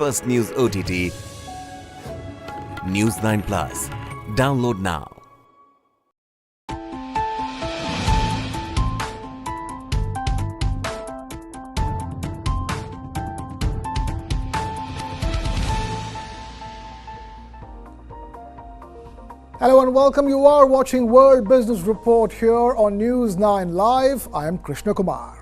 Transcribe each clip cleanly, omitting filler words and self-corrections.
First News OTT, News 9 Plus. Download now. Hello and welcome. You are watching World Business Report here on News 9 Live. I am Krishna Kumar.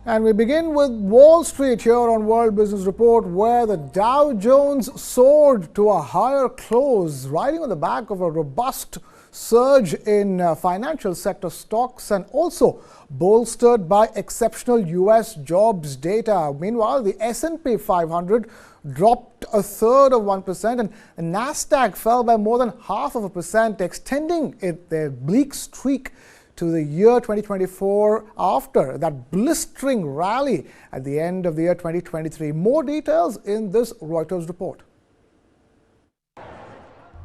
And we begin with Wall Street here on World Business Report, where the Dow Jones soared to a higher close, riding on the back of a robust surge in financial sector stocks and also bolstered by exceptional U.S. jobs data. Meanwhile, the S&P 500 dropped 1/3 and NASDAQ fell by more than 0.5%, extending their bleak streak to the year 2024 after that blistering rally at the end of the year 2023. More details in this Reuters report.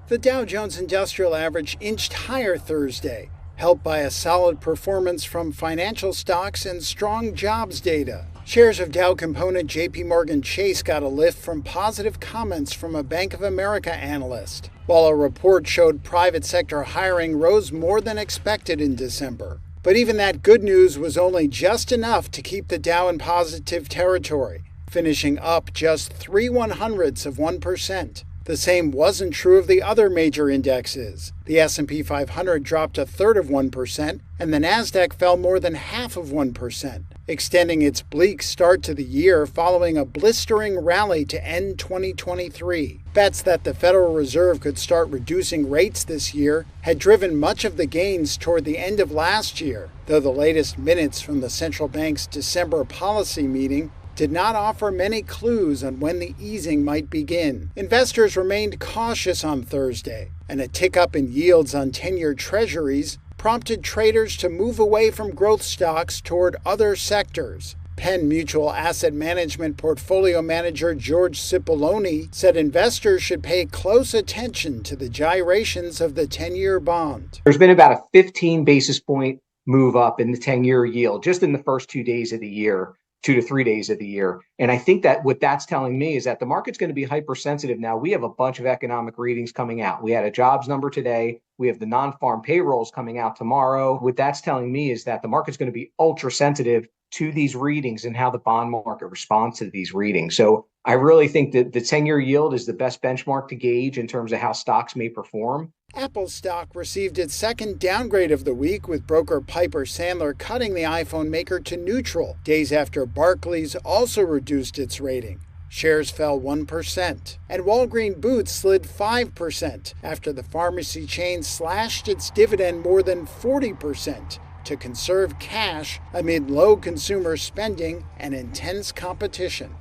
The Dow Jones Industrial average inched higher Thursday, helped by a solid performance from financial stocks and strong jobs data. Shares of Dow component JPMorgan Chase got a lift from positive comments from a Bank of America analyst, while a report showed private sector hiring rose more than expected in December. But even that good news was only just enough to keep the Dow in positive territory, finishing up just 0.03%. The same wasn't true of the other major indexes. The S&P 500 dropped 1/3%, and the NASDAQ fell more than 0.5%, extending its bleak start to the year following a blistering rally to end 2023. Bets that the Federal Reserve could start reducing rates this year had driven much of the gains toward the end of last year, though the latest minutes from the central bank's December policy meeting did not offer many clues on when the easing might begin. Investors remained cautious on Thursday, and a tick-up in yields on 10-year treasuries prompted traders to move away from growth stocks toward other sectors. Penn Mutual Asset Management portfolio manager George Cipollone said investors should pay close attention to the gyrations of the 10-year bond. There's been about a 15 basis point move up in the 10-year yield just in the first 2 days of the year. 2 to 3 days of the year. And I think that what that's telling me is that the market's going to be hypersensitive now. We have a bunch of economic readings coming out. We had a jobs number today. We have the non-farm payrolls coming out tomorrow. What that's telling me is that the market's going to be ultra sensitive to these readings and how the bond market responds to these readings. So I really think that the 10-year yield is the best benchmark to gauge in terms of how stocks may perform. Apple stock received its second downgrade of the week, with broker Piper Sandler cutting the iPhone maker to neutral, days after Barclays also reduced its rating. Shares fell 1%, and Walgreens Boots slid 5% after the pharmacy chain slashed its dividend more than 40% to conserve cash amid low consumer spending and intense competition.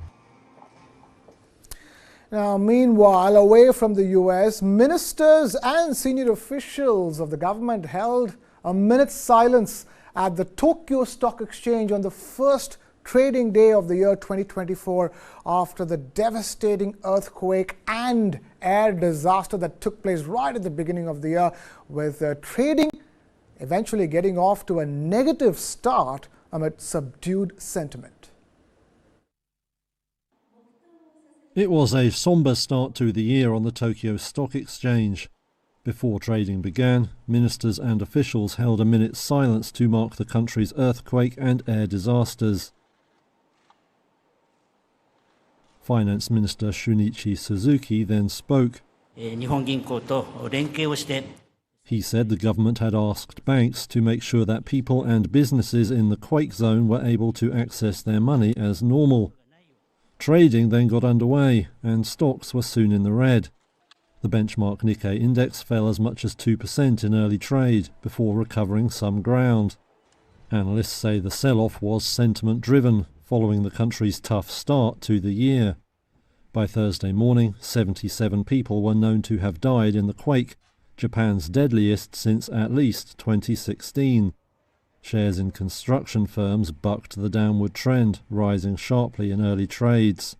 Now, meanwhile, away from the U.S., ministers and senior officials of the government held a minute's silence at the Tokyo Stock Exchange on the first trading day of the year 2024 after the devastating earthquake and air disaster that took place right at the beginning of the year, with trading eventually getting off to a negative start amid subdued sentiment. It was a sombre start to the year on the Tokyo Stock Exchange. Before trading began, ministers and officials held a minute's silence to mark the country's earthquake and air disasters. Finance Minister Shunichi Suzuki then spoke. He said the government had asked banks to make sure that people and businesses in the quake zone were able to access their money as normal. Trading then got underway, and stocks were soon in the red. The benchmark Nikkei index fell as much as 2% in early trade, before recovering some ground. Analysts say the sell-off was sentiment-driven, following the country's tough start to the year. By Thursday morning, 77 people were known to have died in the quake, Japan's deadliest since at least 2016. Shares in construction firms bucked the downward trend, rising sharply in early trades.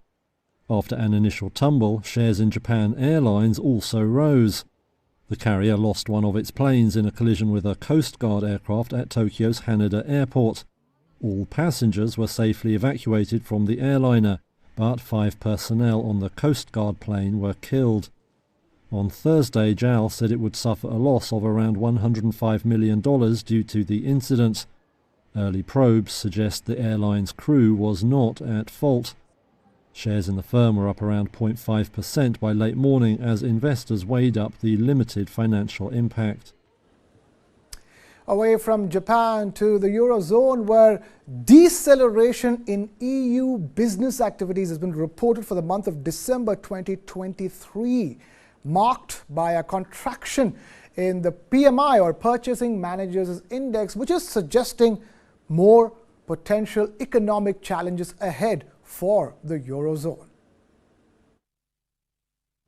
After an initial tumble, shares in Japan Airlines also rose. The carrier lost one of its planes in a collision with a Coast Guard aircraft at Tokyo's Haneda Airport. All passengers were safely evacuated from the airliner, but 5 personnel on the Coast Guard plane were killed. On Thursday, JAL said it would suffer a loss of around $105 million due to the incident. Early probes suggest the airline's crew was not at fault. Shares in the firm were up around 0.5% by late morning as investors weighed up the limited financial impact. Away from Japan to the Eurozone, where deceleration in EU business activities has been reported for the month of December 2023, marked by a contraction in the PMI, or Purchasing Managers' Index, which is suggesting more potential economic challenges ahead for the Eurozone.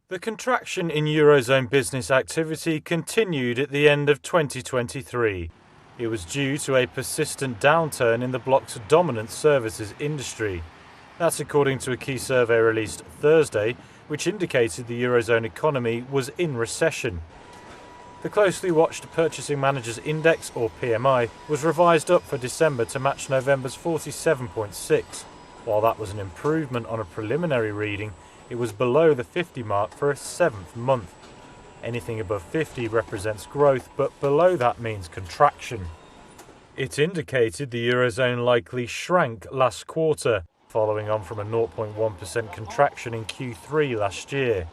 The contraction in Eurozone business activity continued at the end of 2023. It was due to a persistent downturn in the bloc's dominant services industry. That's according to a key survey released Thursday, which indicated the Eurozone economy was in recession. The closely watched Purchasing Managers' Index, or PMI, was revised up for December to match November's 47.6. While that was an improvement on a preliminary reading, it was below the 50 mark for a 7th month. Anything above 50 represents growth, but below that means contraction. It indicated the Eurozone likely shrank last quarter, following on from a 0.1% contraction in Q3 last year.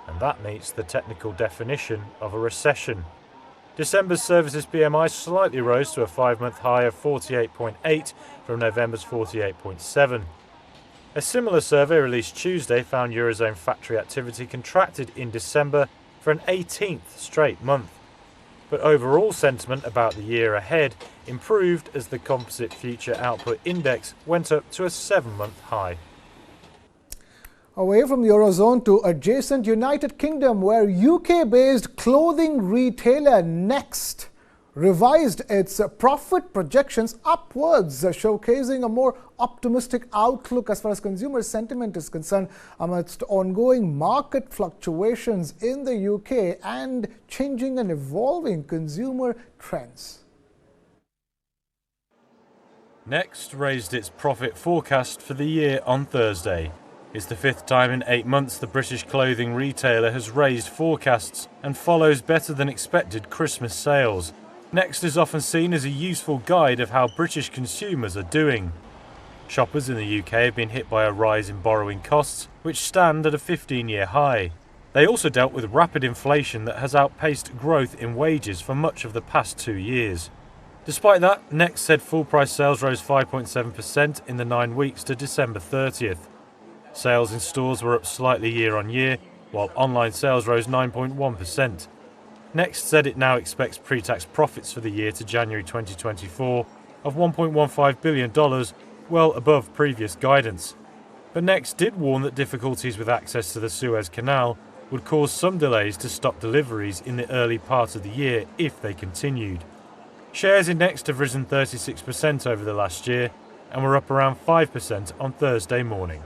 And that meets the technical definition of a recession. December's services PMI slightly rose to a 5-month high of 48.8 from November's 48.7. A similar survey released Tuesday found Eurozone factory activity contracted in December for an 18th straight month. But overall sentiment about the year ahead improved as the Composite Future Output Index went up to a 7-month high. Away from the Eurozone to adjacent United Kingdom, where UK-based clothing retailer Next revised its profit projections upwards, showcasing a more optimistic outlook as far as consumer sentiment is concerned amidst ongoing market fluctuations in the UK and changing and evolving consumer trends. Next raised its profit forecast for the year on Thursday. It's the 5th time in 8 months the British clothing retailer has raised forecasts and follows better than expected Christmas sales. Next is often seen as a useful guide of how British consumers are doing. Shoppers in the UK have been hit by a rise in borrowing costs, which stand at a 15-year high. They also dealt with rapid inflation that has outpaced growth in wages for much of the past 2 years. Despite that, Next said full-price sales rose 5.7% in the 9 weeks to December 30th. Sales in stores were up slightly year on year, while online sales rose 9.1%. Next said it now expects pre-tax profits for the year to January 2024 of $1.15 billion, well above previous guidance. But Next did warn that difficulties with access to the Suez Canal would cause some delays to stock deliveries in the early part of the year if they continued. Shares in Next have risen 36% over the last year and were up around 5% on Thursday morning.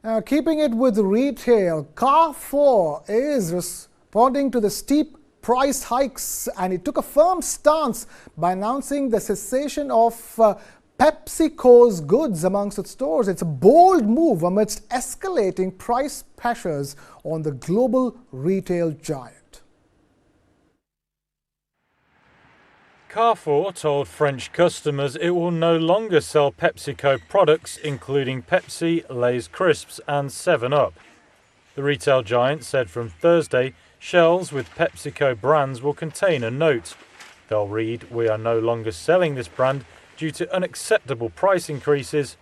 Now, keeping it with retail, Carrefour is responding to the steep price hikes, and it took a firm stance by announcing the cessation of PepsiCo's goods amongst its stores. It's a bold move amidst escalating price pressures on the global retail giant. Carrefour told French customers it will no longer sell PepsiCo products, including Pepsi, Lay's Crisps and 7-Up. The retail giant said from Thursday shelves with PepsiCo brands will contain a note. They'll read, "We are no longer selling this brand due to unacceptable price increases."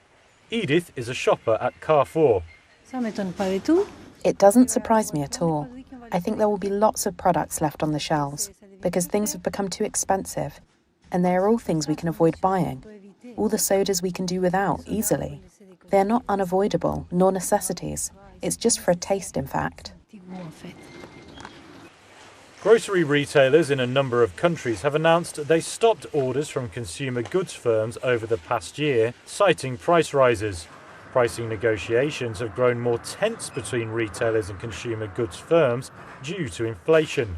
Edith is a shopper at Carrefour. It doesn't surprise me at all. I think there will be lots of products left on the shelves because things have become too expensive, and they are all things we can avoid buying. All the sodas we can do without easily. They are not unavoidable, nor necessities. It's just for a taste, in fact. Grocery retailers in a number of countries have announced they stopped orders from consumer goods firms over the past year, citing price rises. Pricing negotiations have grown more tense between retailers and consumer goods firms due to inflation.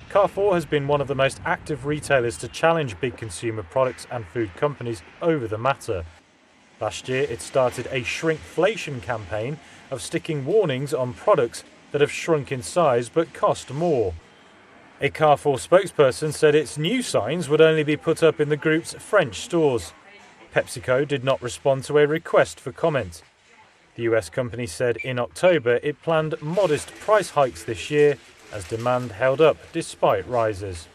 Carrefour has been one of the most active retailers to challenge big consumer products and food companies over the matter. Last year, it started a shrinkflation campaign of sticking warnings on products that have shrunk in size but cost more. A Carrefour spokesperson said its new signs would only be put up in the group's French stores. PepsiCo did not respond to a request for comment. The US company said in October it planned modest price hikes this year as demand held up despite rises.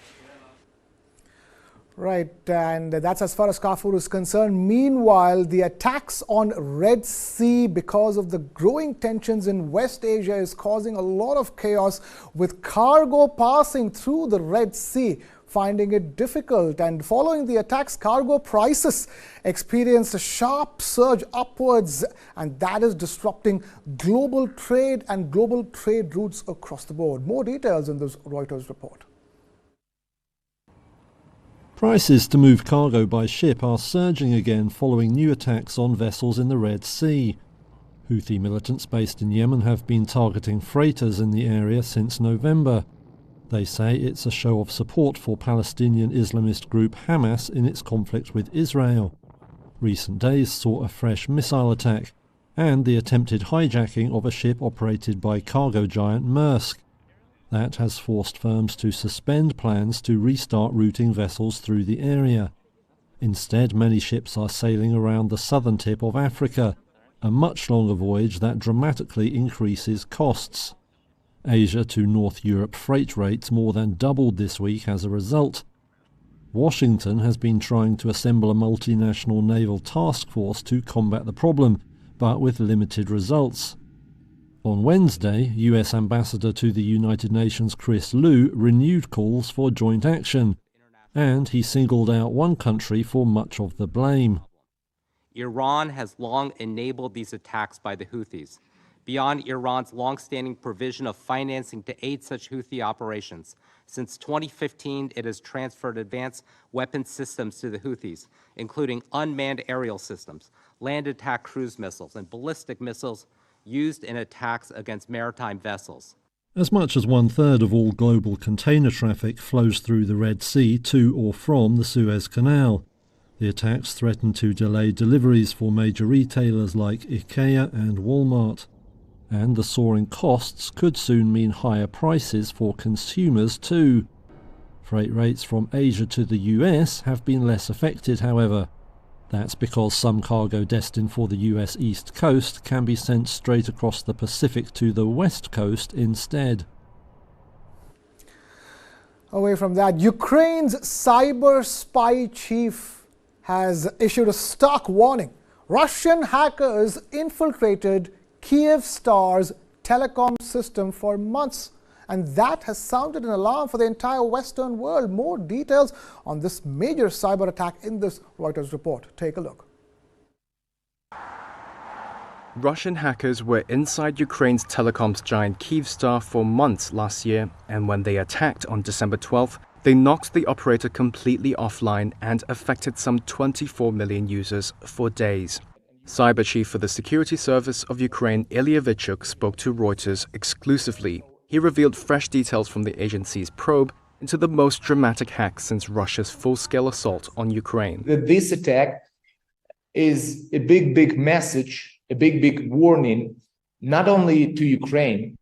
Right, and that's as far as Carrefour is concerned. Meanwhile, the attacks on Red Sea because of the growing tensions in West Asia is causing a lot of chaos, with cargo passing through the Red Sea finding it difficult. And following the attacks, cargo prices experienced a sharp surge upwards, and that is disrupting global trade and global trade routes across the board. More details in this Reuters report. Prices to move cargo by ship are surging again following new attacks on vessels in the Red Sea. Houthi militants based in Yemen have been targeting freighters in the area since November. They say it's a show of support for Palestinian Islamist group Hamas in its conflict with Israel. Recent days saw a fresh missile attack and the attempted hijacking of a ship operated by cargo giant Maersk. That has forced firms to suspend plans to restart routing vessels through the area. Instead, many ships are sailing around the southern tip of Africa, a much longer voyage that dramatically increases costs. Asia to North Europe freight rates more than doubled this week as a result. Washington has been trying to assemble a multinational naval task force to combat the problem, but with limited results. On Wednesday, US Ambassador to the United Nations Chris Lu renewed calls for joint action, and he singled out one country for much of the blame. Iran has long enabled these attacks by the Houthis. Beyond Iran's long-standing provision of financing to aid such Houthi operations, since 2015 it has transferred advanced weapons systems to the Houthis, including unmanned aerial systems, land attack cruise missiles, and ballistic missiles used in attacks against maritime vessels. As much as 1/3 of all global container traffic flows through the Red Sea to or from the Suez Canal. The attacks threaten to delay deliveries for major retailers like IKEA and Walmart. And the soaring costs could soon mean higher prices for consumers too. Freight rates from Asia to the US have been less affected, however. That's because some cargo destined for the US East Coast can be sent straight across the Pacific to the West Coast instead. Away from that, Ukraine's cyber spy chief has issued a stark warning. Russian hackers infiltrated Kyivstar's telecom system for months, and that has sounded an alarm for the entire Western world. More details on this major cyber attack in this Reuters report. Take a look. Russian hackers were inside Ukraine's telecoms giant Kyivstar for months last year, and when they attacked on December 12th, they knocked the operator completely offline and affected some 24 million users for days. Cyber chief for the security service of Ukraine, Ilya Vichuk, spoke to Reuters exclusively. He revealed fresh details from the agency's probe into the most dramatic hack since Russia's full-scale assault on Ukraine. This attack is a big message, a big warning, not only to Ukraine,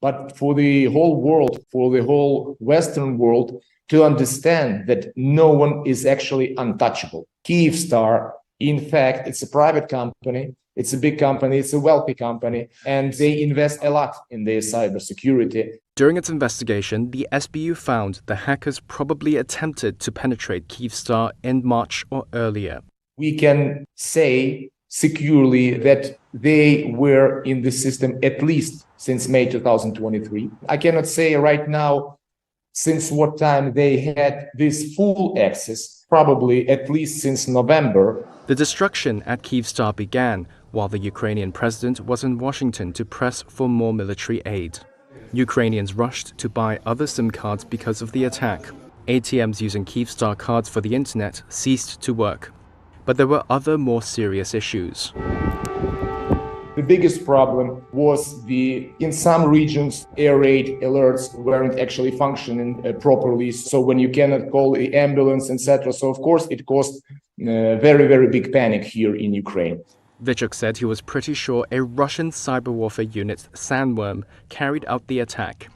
but for the whole world, for the whole Western world, to understand that no one is actually untouchable. Kyivstar, in fact, it's a private company. It's a big company, it's a wealthy company, and they invest a lot in their cybersecurity. During its investigation, the SBU found the hackers probably attempted to penetrate Kyivstar in March or earlier. We can say securely that they were in the system at least since May 2023. I cannot say right now since what time they had this full access, probably at least since November. The destruction at Kyivstar began while the Ukrainian president was in Washington to press for more military aid. Ukrainians rushed to buy other SIM cards because of the attack. ATMs using Kyivstar cards for the internet ceased to work. But there were other more serious issues. biggest problem was in some regions, air raid alerts weren't actually functioning properly. So when you cannot call the ambulance, etc. So of course it caused very, very big panic here in Ukraine. Vichuk said he was pretty sure a Russian cyber warfare unit, Sandworm, carried out the attack.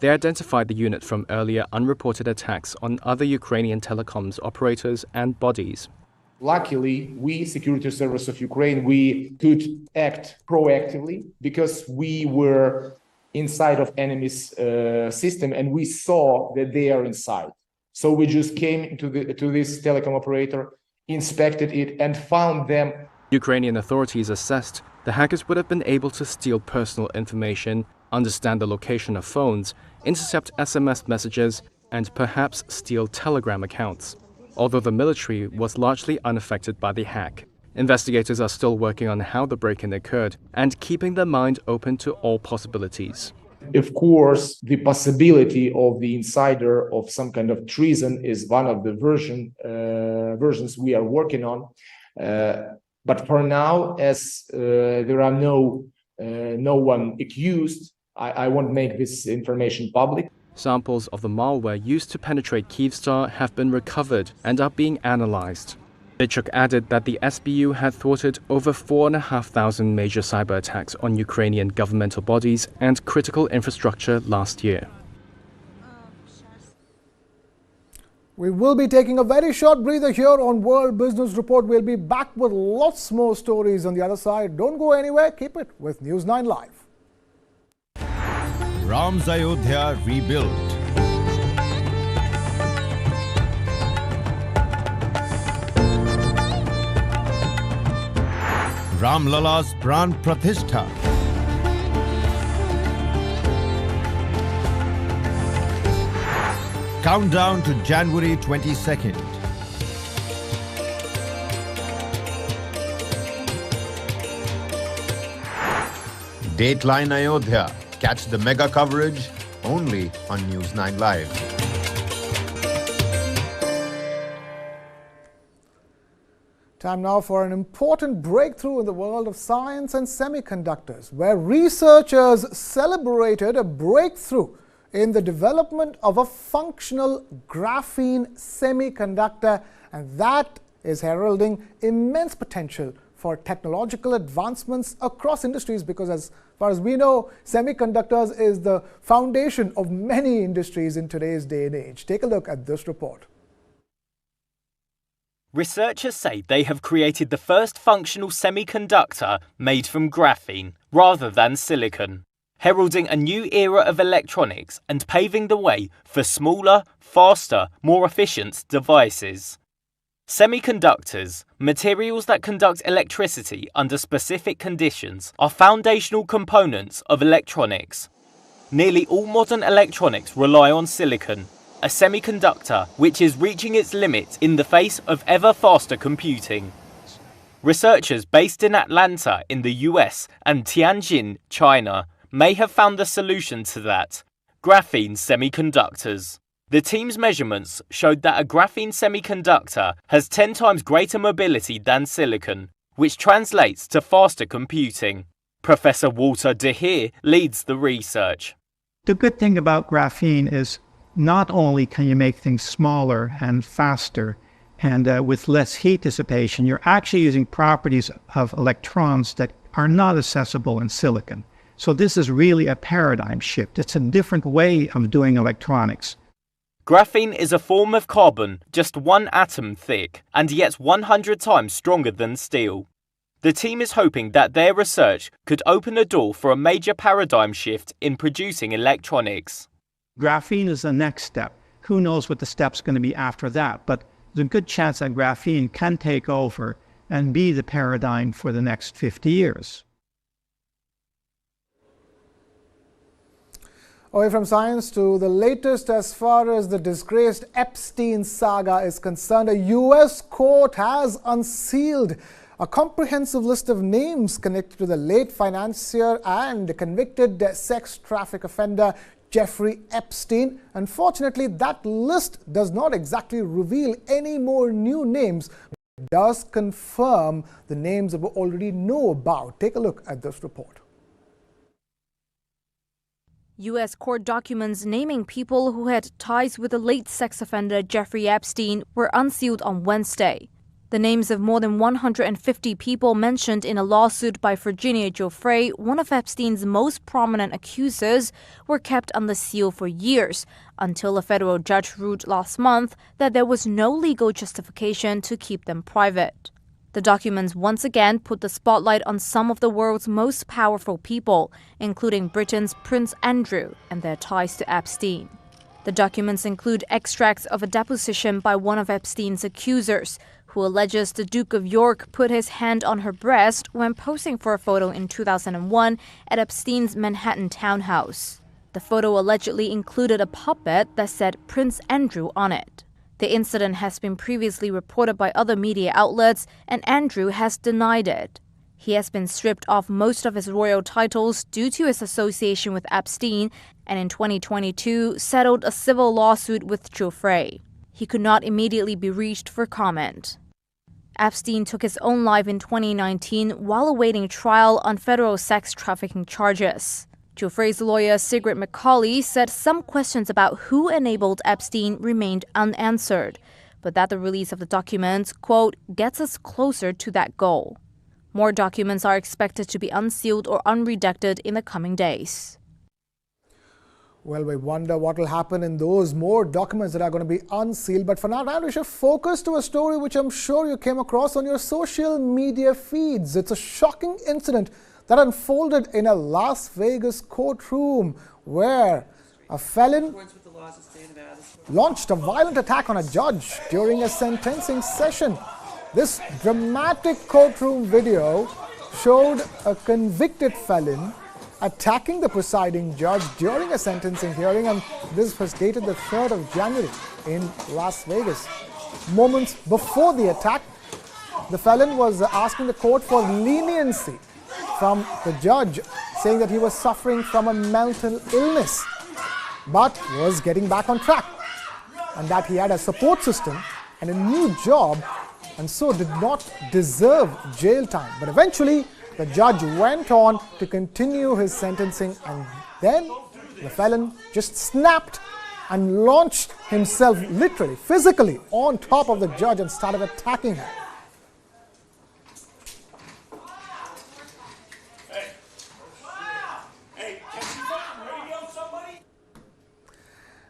They identified the unit from earlier unreported attacks on other Ukrainian telecoms operators and bodies. Luckily, we, Security Service of Ukraine, we could act proactively because we were inside of enemy's system and we saw that they are inside. So we just came to this telecom operator, inspected it, and found them. Ukrainian authorities assessed the hackers would have been able to steal personal information, understand the location of phones, intercept SMS messages, and perhaps steal Telegram accounts. Although the military was largely unaffected by the hack, investigators are still working on how the break-in occurred and keeping their mind open to all possibilities. Of course, the possibility of the insider of some kind of treason is one of the versions we are working on. But for now, as there are no one accused, I won't make this information public. Samples of the malware used to penetrate Kyivstar have been recovered and are being analyzed. Vichuk added that the SBU had thwarted over 4,500 major cyber attacks on Ukrainian governmental bodies and critical infrastructure last year. We will be taking a very short breather here on World Business Report. We'll be back with lots more stories on the other side. Don't go anywhere. Keep it with News 9 Live. Ram's Ayodhya rebuilt. Ram Lala's Pran Pratishtha. Countdown to January 22nd. Dateline Ayodhya. Catch the mega coverage only on News 9 Live. Time now for an important breakthrough in the world of science and semiconductors, where researchers celebrated a breakthrough in the development of a functional graphene semiconductor, and that is heralding immense potential for technological advancements across industries, because as far as we know, semiconductors is the foundation of many industries in today's day and age. Take a look at this report. Researchers say they have created the first functional semiconductor made from graphene rather than silicon, heralding a new era of electronics and paving the way for smaller, faster, more efficient devices. Semiconductors, materials that conduct electricity under specific conditions, are foundational components of electronics. Nearly all modern electronics rely on silicon, a semiconductor which is reaching its limit in the face of ever faster computing. Researchers based in Atlanta in the US and Tianjin, China, may have found the solution to that: graphene semiconductors. The team's measurements showed that a graphene semiconductor has 10 times greater mobility than silicon, which translates to faster computing. Professor Walter De Heer leads the research. The good thing about graphene is not only can you make things smaller and faster and with less heat dissipation, you're actually using properties of electrons that are not accessible in silicon. So this is really a paradigm shift. It's a different way of doing electronics. Graphene is a form of carbon just 1 atom thick and yet 100 times stronger than steel. The team is hoping that their research could open a door for a major paradigm shift in producing electronics. Graphene is the next step. Who knows what the step's going to be after that, but there's a good chance that graphene can take over and be the paradigm for the next 50 years. Away from science to the latest as far as the disgraced Epstein Saga is concerned. A U.S. court has unsealed a comprehensive list of names connected to the late financier and convicted sex traffic offender Jeffrey Epstein. Unfortunately, that list does not exactly reveal any more new names. does confirm the names that we already know about. Take a look at this report. U.S. court documents naming people who had ties with the late sex offender Jeffrey Epstein were unsealed on Wednesday. The names of more than 150 people mentioned in a lawsuit by Virginia Giuffre, one of Epstein's most prominent accusers, were kept under seal for years, until a federal judge ruled last month that there was no legal justification to keep them private. The documents once again put the spotlight on some of the world's most powerful people, including Britain's Prince Andrew and their ties to Epstein. The documents include extracts of a deposition by one of Epstein's accusers, who alleges the Duke of York put his hand on her breast when posing for a photo in 2001 at Epstein's Manhattan townhouse. The photo allegedly included a puppet that said Prince Andrew on it. The incident has been previously reported by other media outlets, and Andrew has denied it. He has been stripped of most of his royal titles due to his association with Epstein, and in 2022 settled a civil lawsuit with Giuffre. He could not immediately be reached for comment. Epstein took his own life in 2019 while awaiting trial on federal sex trafficking charges. Giuffre's lawyer Sigrid McCauley said some questions about who enabled Epstein remained unanswered, but that the release of the documents, quote, gets us closer to that goal. More documents are expected to be unsealed or unredacted in the coming days. Well, we wonder what will happen in those more documents that are going to be unsealed. But for now, we should focus to a story which I'm sure you came across on your social media feeds. It's a shocking incident that unfolded in a Las Vegas courtroom where a felon launched a violent attack on a judge during a sentencing session. This dramatic courtroom video showed a convicted felon attacking the presiding judge during a sentencing hearing, and this was dated the 3rd of January in Las Vegas. Moments before the attack, the felon was asking the court for leniency from the judge, saying that he was suffering from a mental illness but was getting back on track, and that he had a support system and a new job and so did not deserve jail time. But eventually the judge went on to continue his sentencing, and then the felon just snapped and launched himself literally, physically on top of the judge and started attacking her.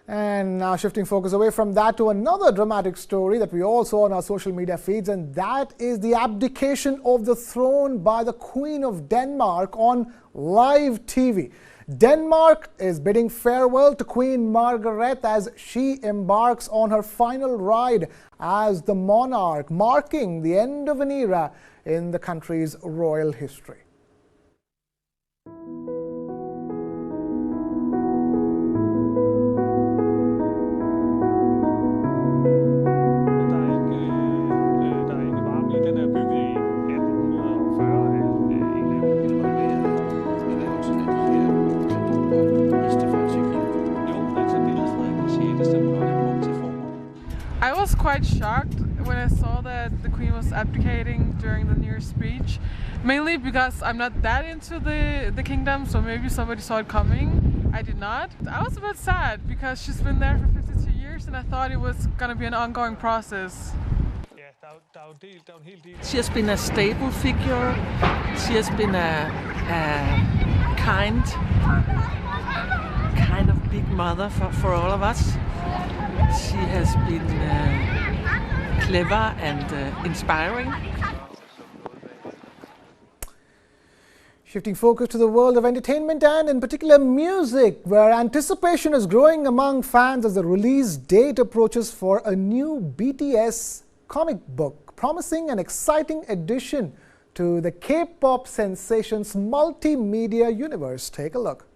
And now shifting focus away from that to another dramatic story that we all saw on our social media feeds, and that is the abdication of the throne by the Queen of Denmark on live TV. Denmark is bidding farewell to Queen Margaret as she embarks on her final ride as the monarch, marking the end of an era in the country's royal history. I was quite shocked when I saw that the Queen was abdicating during the New Year's speech, mainly because I'm not that into the kingdom, so maybe somebody saw it coming. I did not. I was a bit sad because she's been there for 52 years and I thought it was going to be an ongoing process. She has been a stable figure. She has been a kind of big mother for all of us. She has been clever and inspiring. Shifting focus to the world of entertainment and in particular music, where anticipation is growing among fans as the release date approaches for a new BTS comic book, promising an exciting addition to the K-pop sensation's multimedia universe. Take a look.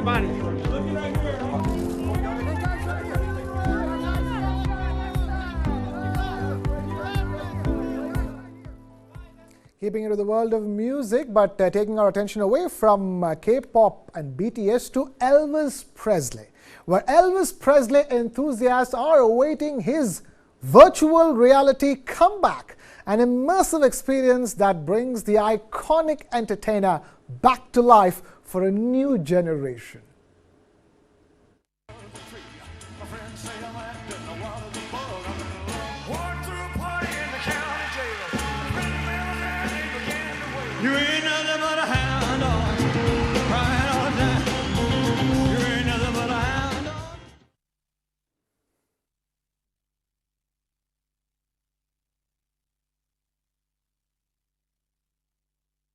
everybody. Keeping it to the world of music, but taking our attention away from K-pop and BTS to Elvis Presley, where Elvis Presley enthusiasts are awaiting his virtual reality comeback, an immersive experience that brings the iconic entertainer back to life for a new generation. You ain't nothing but a hound dog, crying all the time. You ain't nothing but a hound dog.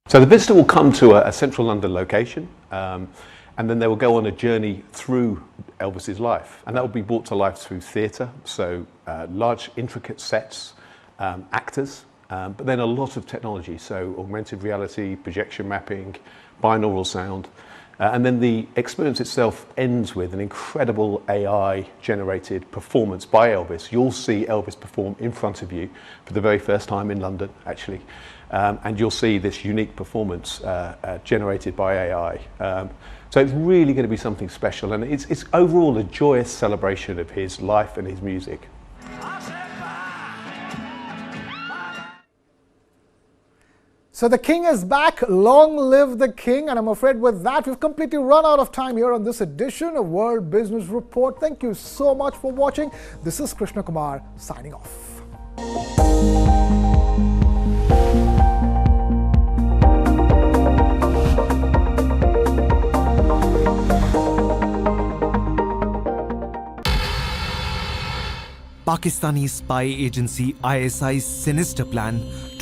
So the visitor will come to a central London location, and then they will go on a journey through Elvis's life, and that will be brought to life through theatre, so large intricate sets, actors, but then a lot of technology, so augmented reality, projection mapping, binaural sound, and then the experience itself ends with an incredible AI-generated performance by Elvis. You'll see Elvis perform in front of you for the very first time in London, actually, and you'll see this unique performance generated by AI. So it's really going to be something special, and it's overall a joyous celebration of his life and his music. So the king is back. Long live the king. And I'm afraid with that, we've completely run out of time here on this edition of World Business Report. Thank you so much for watching. This is Krishna Kumar signing off. Pakistani spy agency ISI's sinister plan